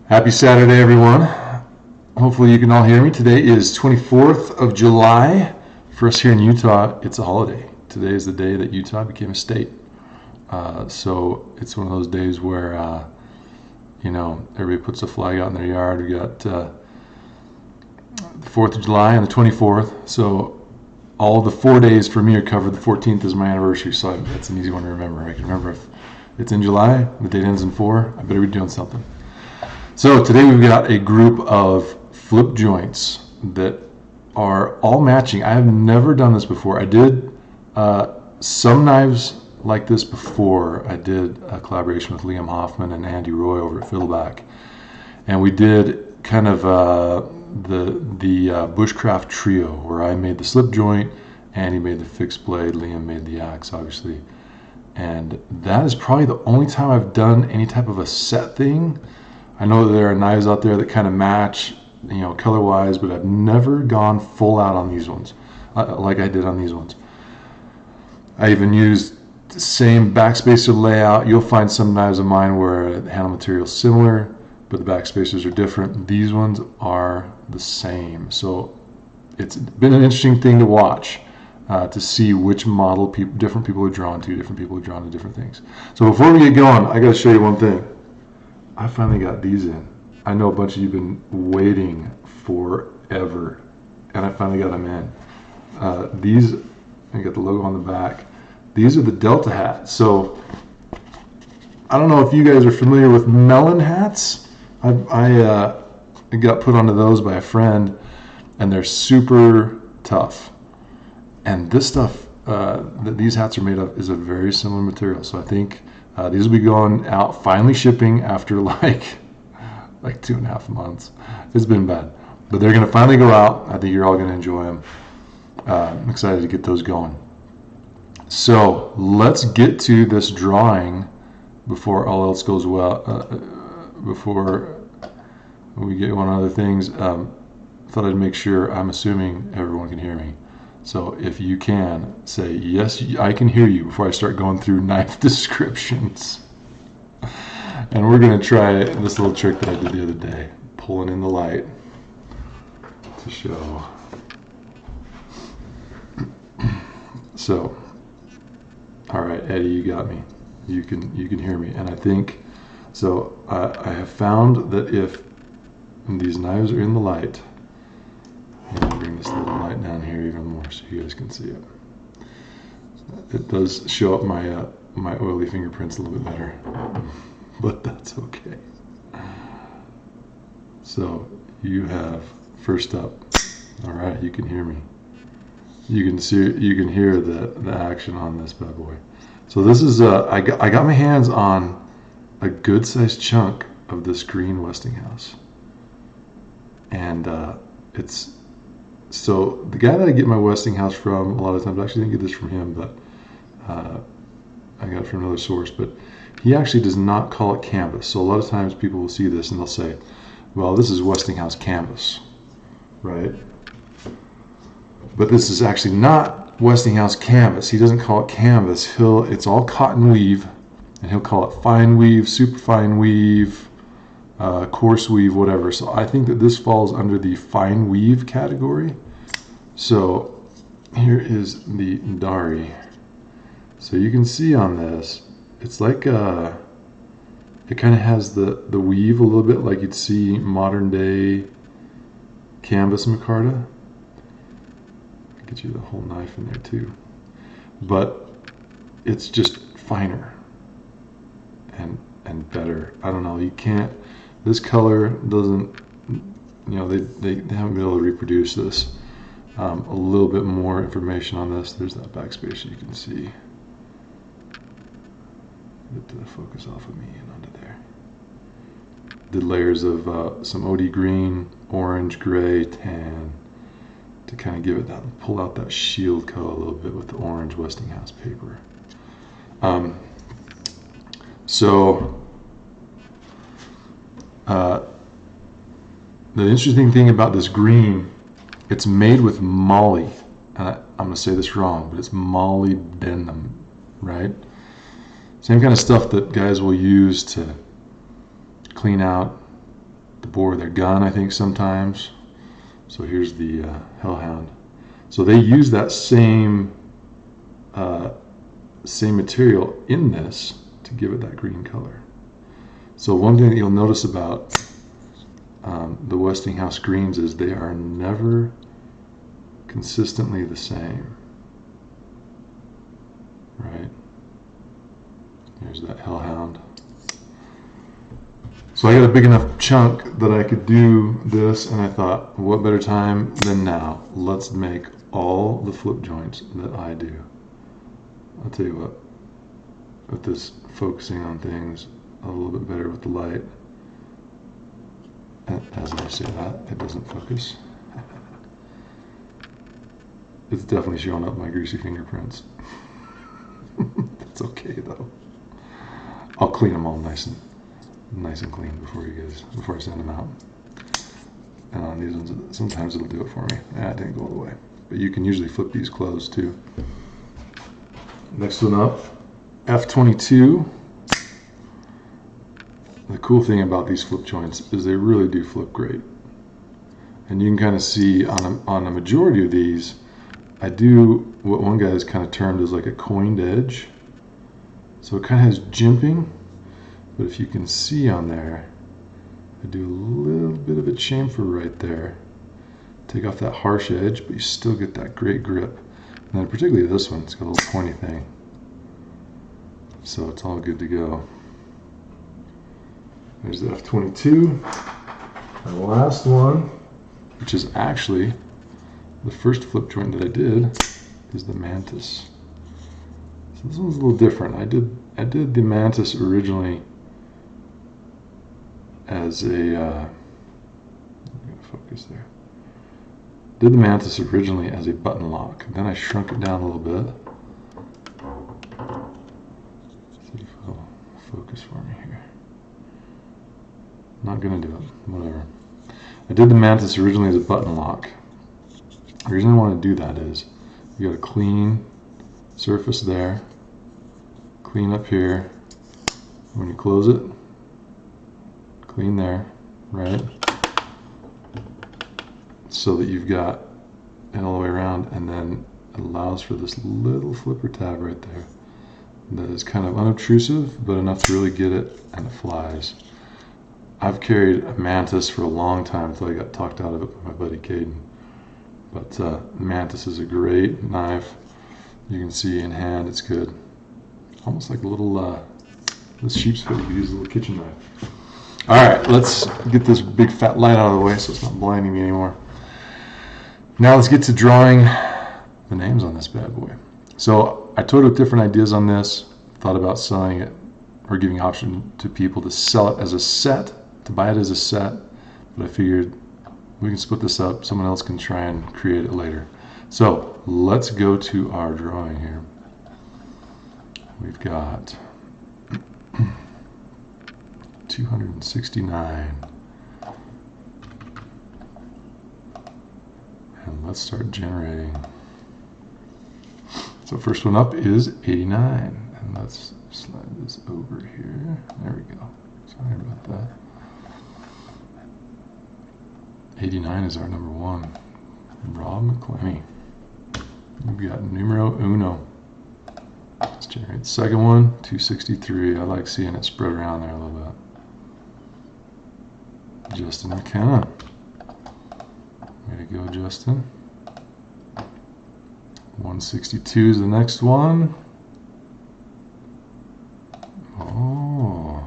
Happy Saturday, everyone. Hopefully you can all hear me. Today is 24th of July. For us here in Utah, it's a holiday. Today is the day that Utah became a state. So it's one of those days where, everybody puts a flag out in their yard. We got the 4th of July and the 24th. So all the 4 days for me are covered. The 14th is my anniversary, so that's an easy one to remember. I can remember if it's in July, the date ends in 4, I better be doing something. So today we've got a group of Flipjoints that are all matching. I have never done this before. I did some knives like this before. I did a collaboration with Liam Hoffman and Andy Roy over at Fiddleback, and we did kind of the bushcraft trio where I made the slip joint, Andy made the fixed blade, Liam made the axe, obviously. And that is probably the only time I've done any type of a set thing. I know that there are knives out there that kind of match, color-wise, but I've never gone full out on these ones, like I did on these ones. I even used the same backspacer layout. You'll find some knives of mine where the handle material is similar, but the backspacers are different. These ones are the same. So it's been an interesting thing to watch, to see which model different people are drawn to. Different people are drawn to different things. So before we get going, I got to show you one thing. I finally got these in. I know a bunch of you have been waiting forever, and I finally got them in. These, I got the logo on the back. These are the Delta hats. So I don't know if you guys are familiar with melon hats. I got put onto those by a friend, and they're super tough. And this stuff that these hats are made of is a very similar material. So I think these will be going out, finally shipping after like 2.5 months. It's been bad, but they're going to finally go out. I think you're all going to enjoy them. I'm excited to get those going. So let's get to this drawing before all else goes well. Before we get on other things, thought I'd make sure. I'm assuming everyone can hear me. So if you can, say, yes, I can hear you before I start going through knife descriptions. And we're going to try this little trick that I did the other day, pulling in the light to show. So, all right, Eddie, you got me. You can hear me. And I think, so I have found that if these knives are in the light, and I'll bring this little light down here even more so you guys can see it. It does show up my oily fingerprints a little bit better, but that's okay. So you have, first up, all right, you can hear me. You can hear the action on this bad boy. So this is I got my hands on a good sized chunk of this green Westinghouse, and it's. So the guy that I get my Westinghouse from, a lot of times, I actually didn't get this from him, but I got it from another source, but he actually does not call it canvas. So a lot of times people will see this and they'll say, well, this is Westinghouse canvas, right? But this is actually not Westinghouse canvas. He doesn't call it canvas. It's all cotton weave, and he'll call it fine weave, super fine weave, coarse weave, whatever. So I think that this falls under the fine weave category. So here is the Dari. So you can see on this, it's like it kind of has the weave a little bit like you'd see modern day canvas micarta. Get you the whole knife in there too, but it's just finer and better. I don't know, you can't, this color doesn't, they haven't been able to reproduce this. A little bit more information on this. There's that backspace you can see. Get the focus off of me and onto there. Did layers of some OD green, orange, gray, tan to kind of give it that, pull out that shield color a little bit with the orange Westinghouse paper. The interesting thing about this green, it's made with moly. I'm going to say this wrong, but it's molybdenum, right? Same kind of stuff that guys will use to clean out bore of their gun, I think, sometimes. So here's the hellhound. So they use that same material in this to give it that green color. So one thing that you'll notice about the Westinghouse greens is they are never consistently the same. Right? There's that hellhound. So I got a big enough chunk that I could do this, and I thought, what better time than now? Let's make all the flip joints that I do. I'll tell you what, with this focusing on things a little bit better with the light, as I say that, it doesn't focus. It's definitely showing up my greasy fingerprints. That's okay though. I'll clean them all nice and clean before I send them out. And on these ones, sometimes it'll do it for me. It didn't go all the way, but you can usually flip these closed too. Next one up, F22. The cool thing about these flip joints is they really do flip great. And you can kind of see on a majority of these, I do what one guy has kind of termed as like a coined edge. So it kind of has jimping, but if you can see on there, I do a little bit of a chamfer right there. Take off that harsh edge, but you still get that great grip. And then particularly this one, it's got a little pointy thing. So it's all good to go. There's the F22. And the last one, which is actually the first flip joint that I did, is the Mantis. So this one's a little different. I did the Mantis originally as a focus there. Did the Mantis originally as a button lock. Then I shrunk it down a little bit. See if it'll focus for me here. Not gonna do it. Whatever. I did the Mantis originally as a button lock. The reason I want to do that is you got a clean surface there, clean up here. When you close it, clean there, right? So that you've got it all the way around, and then it allows for this little flipper tab right there that is kind of unobtrusive, but enough to really get it, and it flies. I've carried a Mantis for a long time until I got talked out of it by my buddy Caden. But Mantis is a great knife. You can see in hand, it's good. Almost like a little, this sheep's foot, you could use a little kitchen knife. All right, let's get this big fat light out of the way so it's not blinding me anymore. Now let's get to drawing the names on this bad boy. So I toyed with different ideas on this, thought about selling it or giving option to people to sell it as a set, to buy it as a set, but I figured we can split this up, someone else can try and create it later. So let's go to our drawing here. We've got 269. And let's start generating. So first one up is 89. And let's slide this over here. There we go. Sorry about that. 89 is our number one. Rob McClenny. We've got numero uno. Let's generate the second one, 263. I like seeing it spread around there a little bit. Justin McKenna. Way to go, Justin. 162 is the next one. Oh.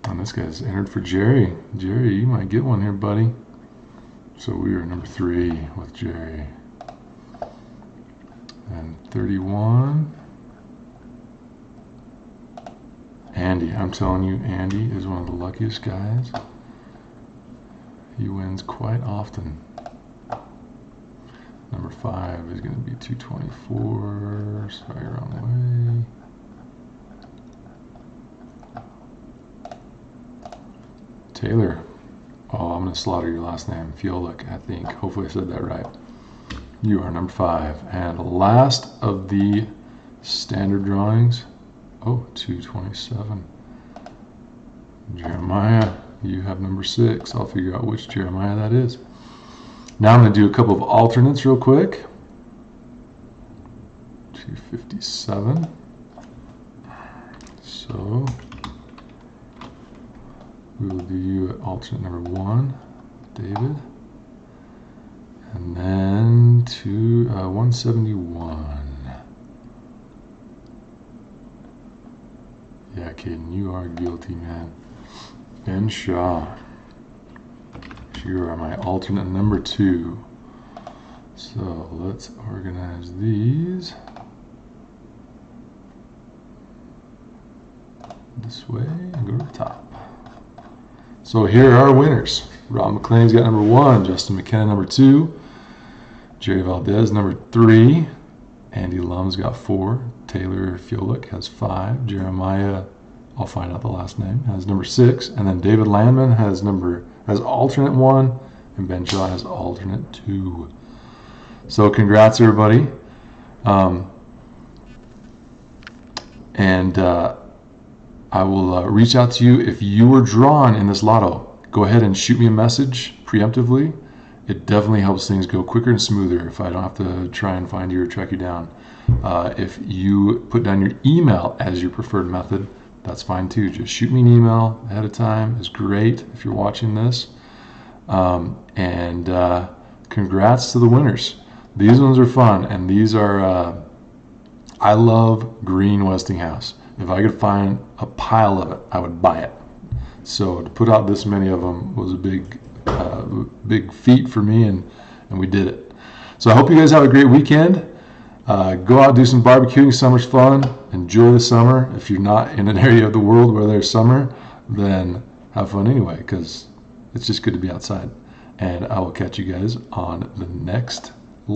And this guy's entered for Jerry. Jerry, you might get one here, buddy. So we are number 3 with Jerry. And 31. Andy. I'm telling you, Andy is one of the luckiest guys. He wins quite often. Number 5 is going to be 224. Sorry, wrong way. Taylor. Oh, I'm going to slaughter your last name. Fiolik, I think. Hopefully I said that right. You are number 5. And last of the standard drawings. Oh, 227. Jeremiah You have number 6. I'll figure out which Jeremiah that is. Now I'm going to do a couple of alternates real quick. 257. So we will do you at alternate number 1, David. And then to 171. Yeah, Caden, you are guilty, man. Ben Shaw. You are my alternate number 2. So let's organize these this way and go to the top. So here are our winners. Rob McLean's got number 1, Justin McKenna number 2, Jerry Valdez number 3, Andy Lum's got 4, Taylor Fiolik has 5, Jeremiah, I'll find out the last name, has number 6, and then David Landman has alternate 1, and Ben Shaw has alternate 2. So congrats everybody. I will reach out to you if you were drawn in this lotto. Go ahead and shoot me a message preemptively. It definitely helps things go quicker and smoother if I don't have to try and find you or track you down. If you put down your email as your preferred method, that's fine too. Just shoot me an email ahead of time. It's great if you're watching this. Congrats to the winners. These ones are fun, and these are, I love green Westinghouse. If I could find a pile of it, I would buy it. So to put out this many of them was a big feat for me, and we did it. So I hope you guys have a great weekend. Go out, do some barbecuing. Summer's fun. Enjoy the summer. If you're not in an area of the world where there's summer, then have fun anyway, because it's just good to be outside. And I will catch you guys on the next